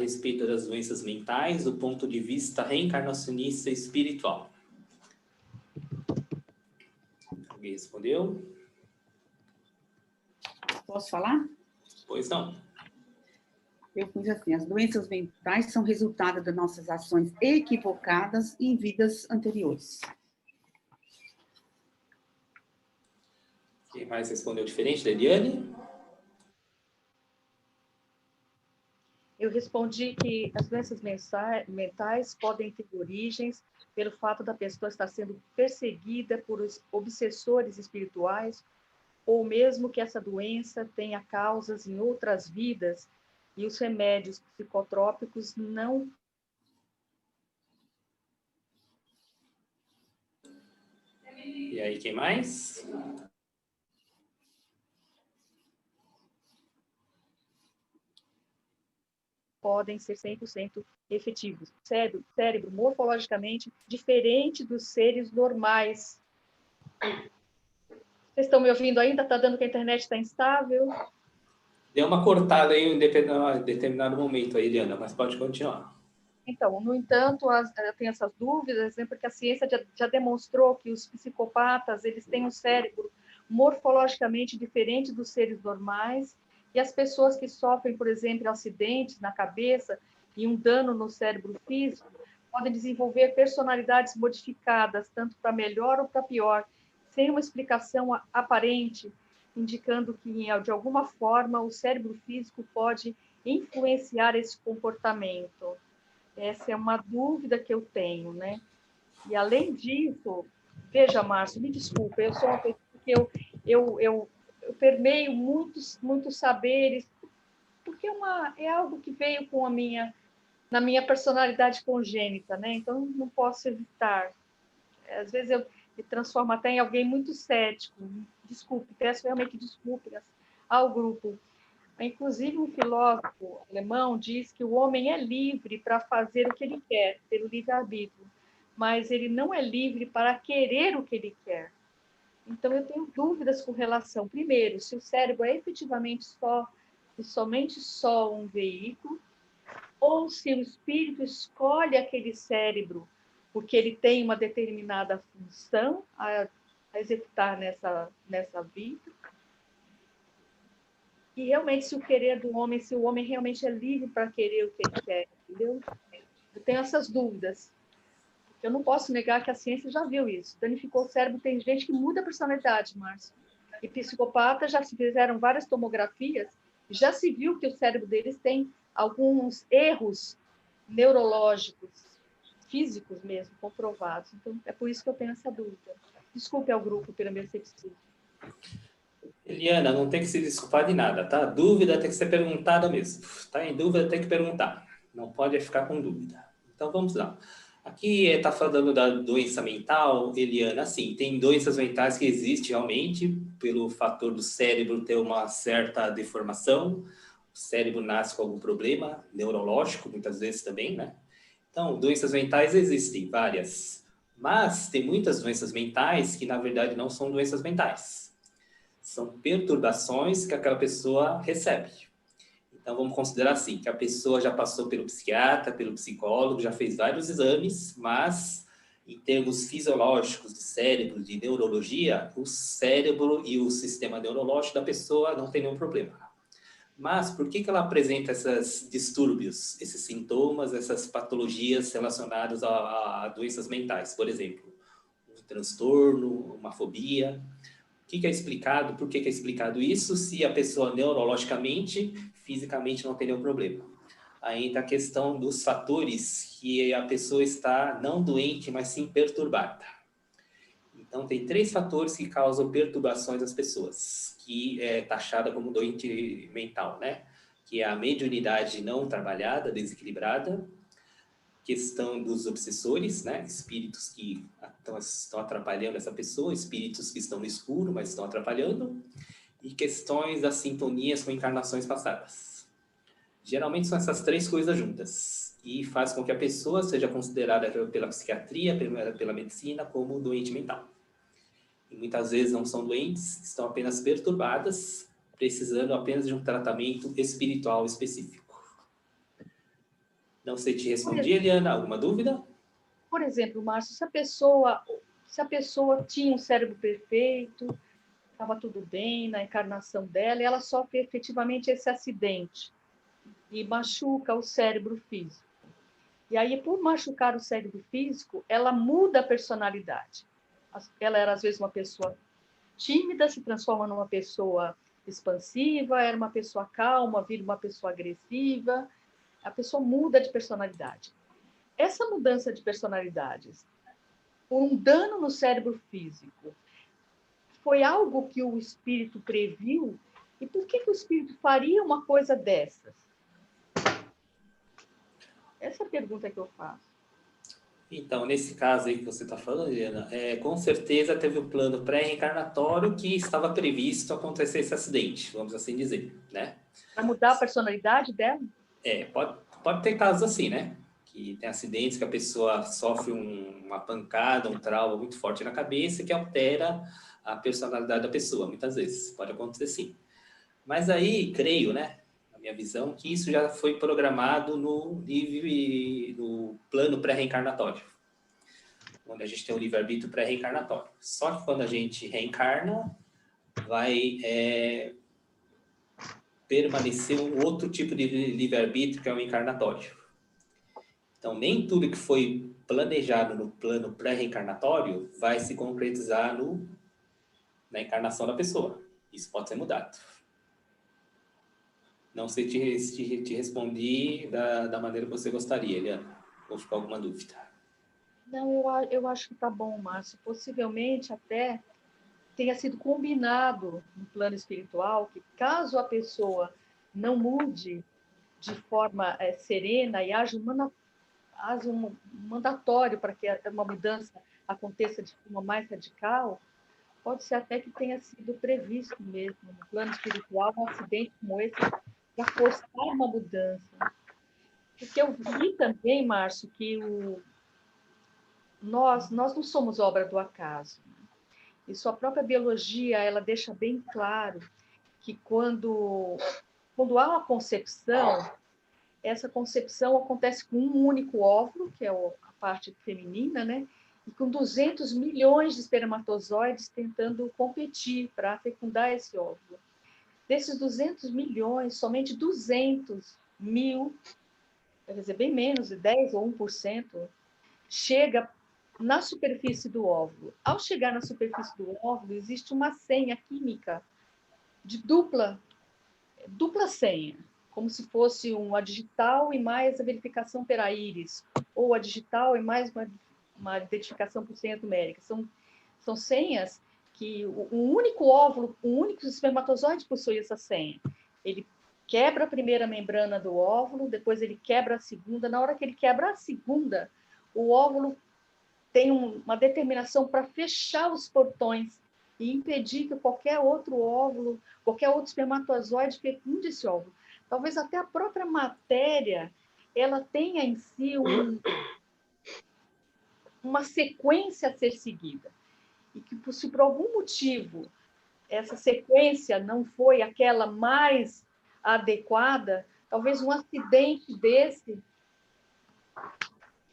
respeito das doenças mentais do ponto de vista reencarnacionista e espiritual? Alguém respondeu? Posso falar? Pois não. Eu pus assim: as doenças mentais são resultado das nossas ações equivocadas em vidas anteriores. Quem mais respondeu diferente da Eliane? Eu respondi que as doenças mentais podem ter origens pelo fato da pessoa estar sendo perseguida por obsessores espirituais, ou mesmo que essa doença tenha causas em outras vidas e os remédios psicotrópicos não. E aí, quem mais? Podem ser 100% efetivos. Cérebro morfologicamente diferente dos seres normais. Vocês estão me ouvindo ainda? Está dando que a internet está instável? Deu uma cortada aí em determinado momento aí, Eliana, mas pode continuar. Então, no entanto, eu tenho essas dúvidas, né, porque a ciência já demonstrou que os psicopatas eles têm um cérebro morfologicamente diferente dos seres normais, e as pessoas que sofrem, por exemplo, acidentes na cabeça e um dano no cérebro físico podem desenvolver personalidades modificadas, tanto para melhor ou para pior, sem uma explicação aparente, indicando que, de alguma forma, o cérebro físico pode influenciar esse comportamento. Essa é uma dúvida que eu tenho, né? E, além disso, veja, Márcio, me desculpa, eu sou uma pessoa que eu permeio muitos saberes, porque é algo que veio na minha personalidade congênita, né? Então, não posso evitar. Às vezes, eu me transformo até em alguém muito cético. Desculpe, peço realmente desculpas ao grupo. Inclusive, um filósofo alemão diz que o homem é livre para fazer o que ele quer, pelo livre-arbítrio, mas ele não é livre para querer o que ele quer. Então, eu tenho dúvidas com relação, primeiro, se o cérebro é efetivamente somente um veículo, ou se o espírito escolhe aquele cérebro porque ele tem uma determinada função a executar nessa vida. E realmente, se o querer do homem, se o homem realmente é livre para querer o que ele quer, entendeu? Eu tenho essas dúvidas. Eu não posso negar que a ciência já viu isso. Danificou o cérebro, tem gente que muda a personalidade, Márcio. E psicopatas já se fizeram várias tomografias, já se viu que o cérebro deles tem alguns erros neurológicos, físicos mesmo, comprovados. Então, é por isso que eu tenho essa dúvida. Desculpe ao grupo pelo meu ceticismo. Eliana, não tem que se desculpar de nada, tá? Dúvida tem que ser perguntada mesmo. Tá em dúvida, tem que perguntar. Não pode ficar com dúvida. Então, vamos lá. Aqui está falando da doença mental, Eliana. Sim, tem doenças mentais que existem realmente pelo fator do cérebro ter uma certa deformação. O cérebro nasce com algum problema neurológico, muitas vezes também, né? Então, doenças mentais existem, várias. Mas tem muitas doenças mentais que, na verdade, não são doenças mentais. São perturbações que aquela pessoa recebe. Então, vamos considerar assim, que a pessoa já passou pelo psiquiatra, pelo psicólogo, já fez vários exames, mas em termos fisiológicos, de cérebro, de neurologia, o cérebro e o sistema neurológico da pessoa não tem nenhum problema. Mas por que ela apresenta esses distúrbios, esses sintomas, essas patologias relacionadas a doenças mentais? Por exemplo, um transtorno, uma fobia. O que é explicado? Por que é explicado isso se a pessoa neurologicamente, fisicamente não tem nenhum problema? Aí entra a questão dos fatores que a pessoa está não doente, mas sim perturbada. Então, tem 3 fatores que causam perturbações às pessoas, que é taxada como doente mental, né? Que é a mediunidade não trabalhada, desequilibrada, questão dos obsessores, né? Espíritos que estão atrapalhando essa pessoa, espíritos que estão no escuro, mas estão atrapalhando, e questões das sintonias com encarnações passadas. Geralmente são essas 3 coisas juntas, e faz com que a pessoa seja considerada pela psiquiatria, pela medicina, como doente mental. E muitas vezes não são doentes, estão apenas perturbadas, precisando apenas de um tratamento espiritual específico. Não sei te responder, Eliana. Alguma dúvida? Por exemplo, Márcio, se a pessoa tinha um cérebro perfeito, estava tudo bem na encarnação dela, e ela sofre efetivamente esse acidente e machuca o cérebro físico. E aí, por machucar o cérebro físico, ela muda a personalidade. Ela era, às vezes, uma pessoa tímida, se transforma numa pessoa expansiva, era uma pessoa calma, vira uma pessoa agressiva. A pessoa muda de personalidade. Essa mudança de personalidades, um dano no cérebro físico, foi algo que o espírito previu? E por que o espírito faria uma coisa dessas? Essa é a pergunta que eu faço. Então, nesse caso aí que você está falando, Eliana, com certeza teve um plano pré-reencarnatório que estava previsto acontecer esse acidente, vamos assim dizer, né? Para mudar a personalidade dela? Pode ter casos assim, né? Que tem acidentes que a pessoa sofre uma pancada, um trauma muito forte na cabeça que altera a personalidade da pessoa, muitas vezes. Pode acontecer sim. Mas aí, creio, né? Na minha visão, que isso já foi programado no plano pré-reencarnatório, onde a gente tem o livre-arbítrio pré-reencarnatório. Só que quando a gente reencarna, vai permanecer um outro tipo de livre-arbítrio, que é o encarnatório. Então, nem tudo que foi planejado no plano pré-reencarnatório vai se concretizar na encarnação da pessoa. Isso pode ser mudado. Não sei te respondi da maneira que você gostaria, Eliana. Ou ficou alguma dúvida? Não, eu acho que está bom, Márcio. Possivelmente até tenha sido combinado no plano espiritual que, caso a pessoa não mude de forma serena e haja um mandatório para que uma mudança aconteça de forma mais radical, pode ser até que tenha sido previsto mesmo no plano espiritual um acidente como esse para forçar uma mudança. Porque eu vi também, Márcio, que nós não somos obra do acaso. E sua própria biologia, ela deixa bem claro que quando há uma concepção, essa concepção acontece com um único óvulo, que é a parte feminina, né? E com 200 milhões de espermatozoides tentando competir para fecundar esse óvulo. Desses 200 milhões, somente 200 mil, quer dizer, bem menos de 10 ou 1%, chega na superfície do óvulo. Ao chegar na superfície do óvulo, existe uma senha química de dupla senha, como se fosse uma digital e mais a verificação pela íris, ou a digital e mais uma identificação por senha numérica. São senhas que um único óvulo, um único espermatozoide possui essa senha. Ele quebra a primeira membrana do óvulo, depois ele quebra a segunda. Na hora que ele quebra a segunda, o óvulo tem uma determinação para fechar os portões e impedir que qualquer outro óvulo, qualquer outro espermatozoide fecunde esse óvulo. Talvez até a própria matéria ela tenha em si uma sequência a ser seguida. E que, se por algum motivo essa sequência não foi aquela mais adequada, talvez um acidente desse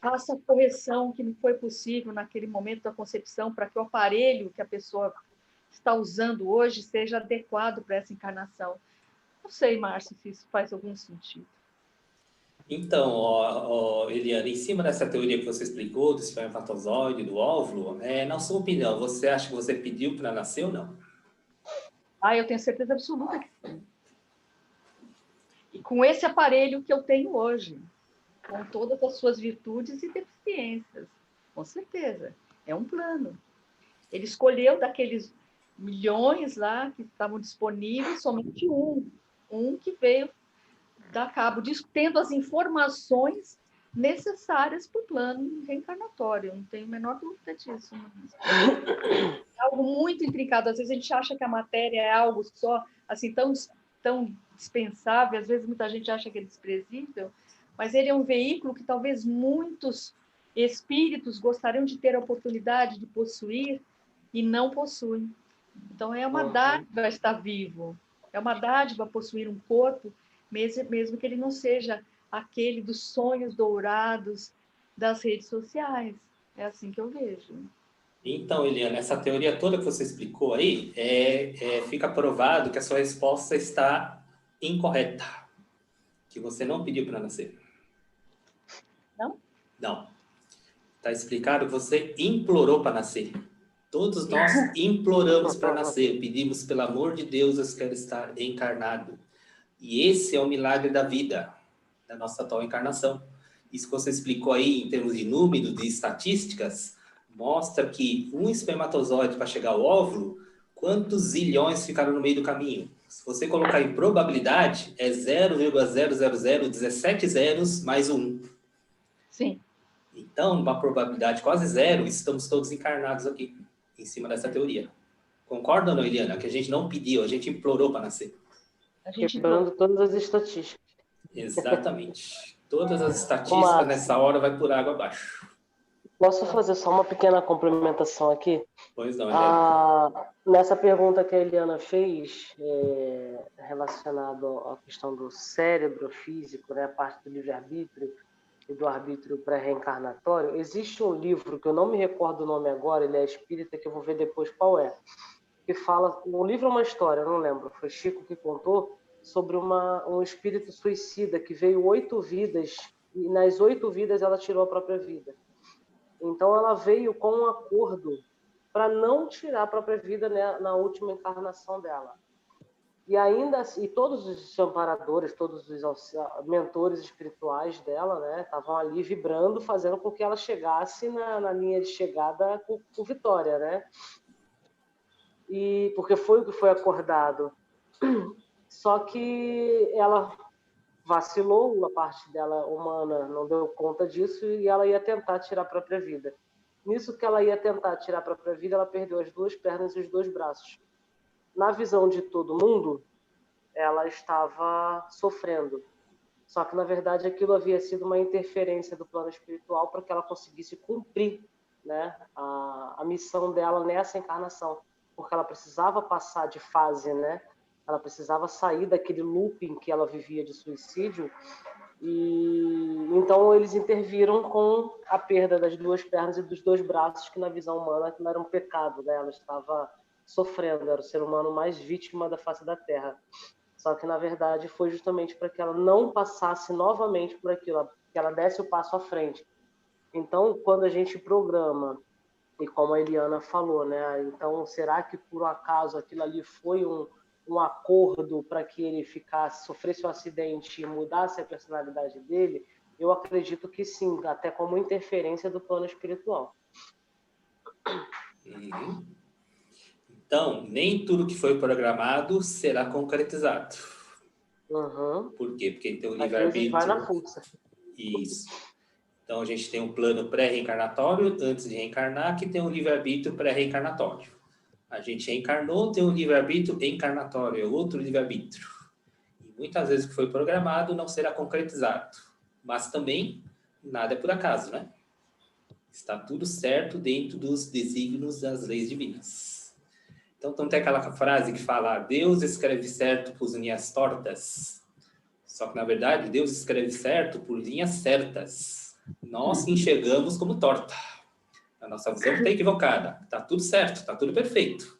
faça a correção que não foi possível naquele momento da concepção para que o aparelho que a pessoa está usando hoje seja adequado para essa encarnação. Não sei, Márcio, se isso faz algum sentido. Então, Eliana, em cima dessa teoria que você explicou, do espermatozoide, do óvulo, na sua opinião, você acha que você pediu para nascer ou não? Eu tenho certeza absoluta que sim. E com esse aparelho que eu tenho hoje, com todas as suas virtudes e deficiências, com certeza. É um plano. Ele escolheu daqueles milhões lá que estavam disponíveis, somente um que veio dar cabo disso, tendo as informações necessárias para o plano reencarnatório. Não tenho a menor dúvida disso. É algo muito intrincado. Às vezes a gente acha que a matéria é algo só assim tão dispensável, às vezes muita gente acha que é desprezível, mas ele é um veículo que talvez muitos espíritos gostariam de ter a oportunidade de possuir e não possuem. Então, é uma dádiva estar vivo, é uma dádiva possuir um corpo, mesmo que ele não seja aquele dos sonhos dourados das redes sociais. É assim que eu vejo. Então, Eliana, essa teoria toda que você explicou aí, fica provado que a sua resposta está incorreta, que você não pediu para nascer. Não? Não. Está explicado que você implorou para nascer. Todos nós imploramos para nascer, pedimos pelo amor de Deus, eu quero estar encarnado. E esse é o milagre da vida, da nossa atual encarnação. Isso que você explicou aí em termos de número, de estatísticas, mostra que um espermatozoide para chegar ao óvulo, quantos zilhões ficaram no meio do caminho? Se você colocar em probabilidade, é 0,00017 zeros mais um. Sim. Então, numa probabilidade quase zero, estamos todos encarnados aqui, em cima dessa teoria. Concorda ou não, Eliana? Que a gente não pediu, a gente implorou para nascer. Quebrando todas as estatísticas. Exatamente. Todas as estatísticas nessa hora vai por água abaixo. Posso fazer só uma pequena complementação aqui? Pois não, Eliana. Nessa pergunta que a Eliana fez, relacionada à questão do cérebro físico, né, a parte do livre-arbítrio e do arbítrio pré-reencarnatório, existe um livro que eu não me recordo o nome agora, ele é espírita, que eu vou ver depois qual é, que fala, o livro é uma história, eu não lembro, foi Chico que contou, sobre um espírito suicida que veio 8 vidas, e nas 8 vidas ela tirou a própria vida. Então ela veio com um acordo para não tirar a própria vida, né, na última encarnação dela. E ainda assim, todos os amparadores, todos os mentores espirituais dela, né, estavam ali vibrando, fazendo com que ela chegasse na linha de chegada com vitória, né? E porque foi o que foi acordado. Só que ela vacilou, a parte dela humana não deu conta disso e ela ia tentar tirar a própria vida. Nisso que ela ia tentar tirar a própria vida, ela perdeu as 2 pernas e os 2 braços. Na visão de todo mundo, ela estava sofrendo. Só que, na verdade, aquilo havia sido uma interferência do plano espiritual para que ela conseguisse cumprir, né, a missão dela nessa encarnação. Porque ela precisava passar de fase, né? Ela precisava sair daquele looping que ela vivia de suicídio. E então eles interviram com a perda das 2 pernas e dos 2 braços, que na visão humana não era um pecado, né? Ela estava sofrendo, era o ser humano mais vítima da face da Terra. Só que, na verdade, foi justamente para que ela não passasse novamente por aquilo, que ela desse o passo à frente. Então, quando a gente programa, e como a Eliana falou, né? Então, será que por um acaso aquilo ali foi um acordo para que ele sofresse um acidente e mudasse a personalidade dele? Eu acredito que sim, até como interferência do plano espiritual. Uhum. Então, nem tudo que foi programado será concretizado. Uhum. Por quê? Porque tem o Às vezes vai na livre-arbítrio. força. Isso. Então, a gente tem um plano pré-reencarnatório, antes de reencarnar, que tem um livre-arbítrio pré-reencarnatório. A gente reencarnou, tem um livre-arbítrio encarnatório, é outro livre-arbítrio. E muitas vezes o que foi programado não será concretizado. Mas também, nada é por acaso, né? Está tudo certo dentro dos desígnios das leis divinas. Então, não tem aquela frase que fala, Deus escreve certo por linhas tortas. Só que, na verdade, Deus escreve certo por linhas certas. Nós enxergamos como torta. A nossa visão está equivocada. Está tudo certo, está tudo perfeito.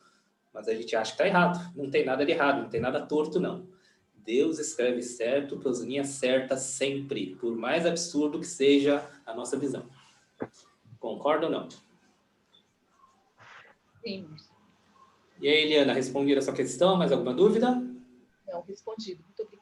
Mas a gente acha que está errado. Não tem nada de errado, não tem nada torto, não. Deus escreve certo por linhas certas sempre, por mais absurdo que seja a nossa visão. Concorda ou não? Sim. E aí, Eliana, respondida a sua questão? Mais alguma dúvida? Não, respondido. Muito obrigada.